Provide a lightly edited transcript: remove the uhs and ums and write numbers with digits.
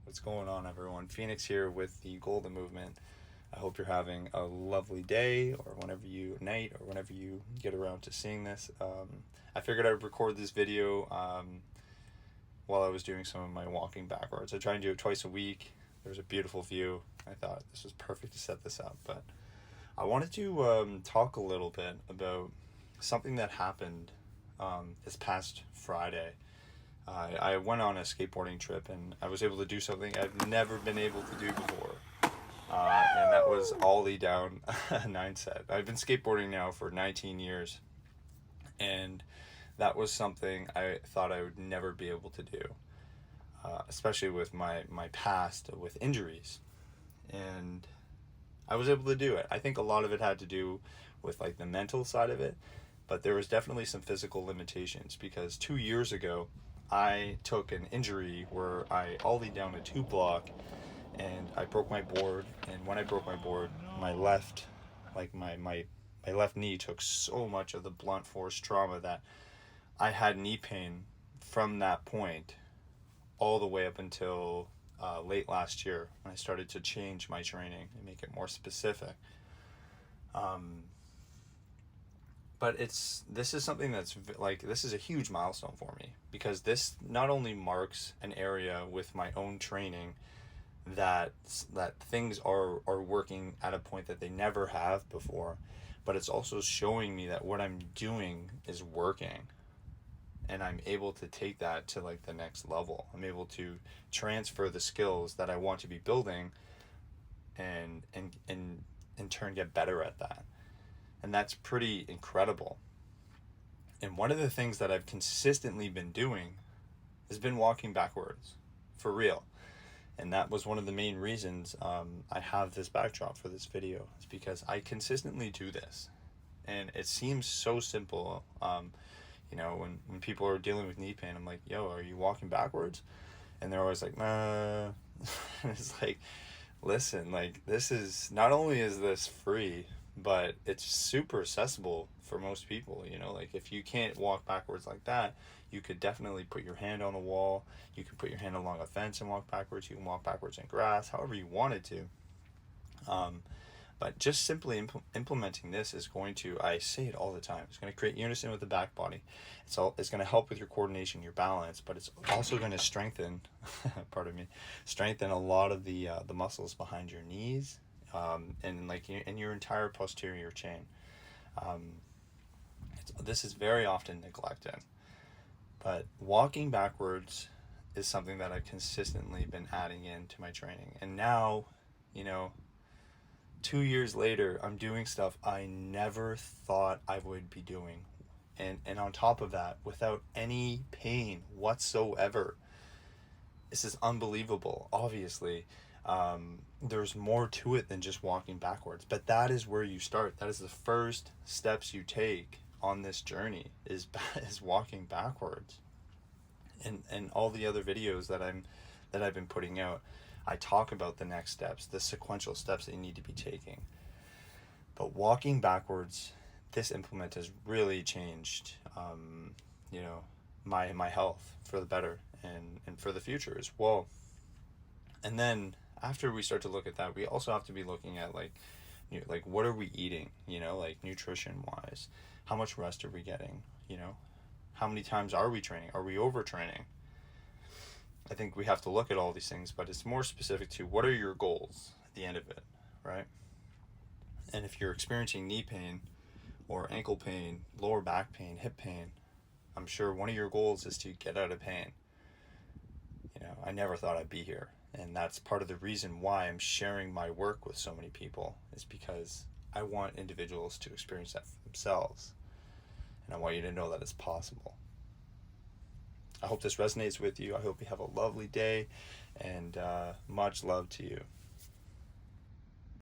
What's going on, everyone? Phoenix here with the Golden Movement. I hope you're having a lovely day or night or whenever you get around to seeing this. I figured I'd record this video while I was doing some of my walking backwards. I try and do it twice a week. There's a beautiful view. I thought this was perfect to set this up, but I wanted to talk a little bit about something that happened this past Friday. I went on a skateboarding trip and I was able to do something I've never been able to do before. And that was ollie down a 9-set. I've been skateboarding now for 19 years. And that was something I thought I would never be able to do. Especially with my past with injuries. And I was able to do it. I think a lot of it had to do with like the mental side of it. But there was definitely some physical limitations because 2 years ago, I took an injury where I ollied down a 2-block and I broke my board. And when I broke my board, my left knee took so much of the blunt force trauma that I had knee pain from that point all the way up until late last year when I started to change my training and make it more specific. But this is something that's this is a huge milestone for me because this not only marks an area with my own training that things are working at a point that they never have before, but it's also showing me that what I'm doing is working, and I'm able to take that to like the next level. I'm able to transfer the skills that I want to be building, and in turn get better at that. And that's pretty incredible. And one of the things that I've consistently been doing has been walking backwards, for real. And that was one of the main reasons I have this backdrop for this video. It's because I consistently do this. And it seems so simple. When people are dealing with knee pain, I'm like, yo, are you walking backwards? And they're always like, nah. It's like, listen, like this is, not only is this free, but it's super accessible for most people. Like if you can't walk backwards like that, you could definitely put your hand on a wall. You can put your hand along a fence and walk backwards. You can walk backwards in grass, however you wanted to. But just simply implementing this is going to, I say it all the time, it's going to create unison with the back body. It's going to help with your coordination, your balance, but it's also going to strengthen, strengthen a lot of the muscles behind your knees, and like in your entire posterior chain. This is very often neglected, but walking backwards is something that I've consistently been adding into my training. And now, 2 years later, I'm doing stuff I never thought I would be doing. And on top of that, without any pain whatsoever. This is unbelievable. Obviously, there's more to it than just walking backwards. But that is where you start. That is the first steps you take on this journey is walking backwards. And all the other videos that I've been putting out, I talk about the next steps, the sequential steps that you need to be taking. But walking backwards, this implement has really changed, my health for the better and for the future as well. And then after we start to look at that, we also have to be looking at like what are we eating, like nutrition wise, how much rest are we getting, how many times are we training? Are we overtraining? I think we have to look at all these things, but it's more specific to what are your goals at the end of it, right? And if you're experiencing knee pain or ankle pain, lower back pain, hip pain, I'm sure one of your goals is to get out of pain. I never thought I'd be here. And that's part of the reason why I'm sharing my work with so many people, is because I want individuals to experience that for themselves. And I want you to know that it's possible. I hope this resonates with you. I hope you have a lovely day, and much love to you.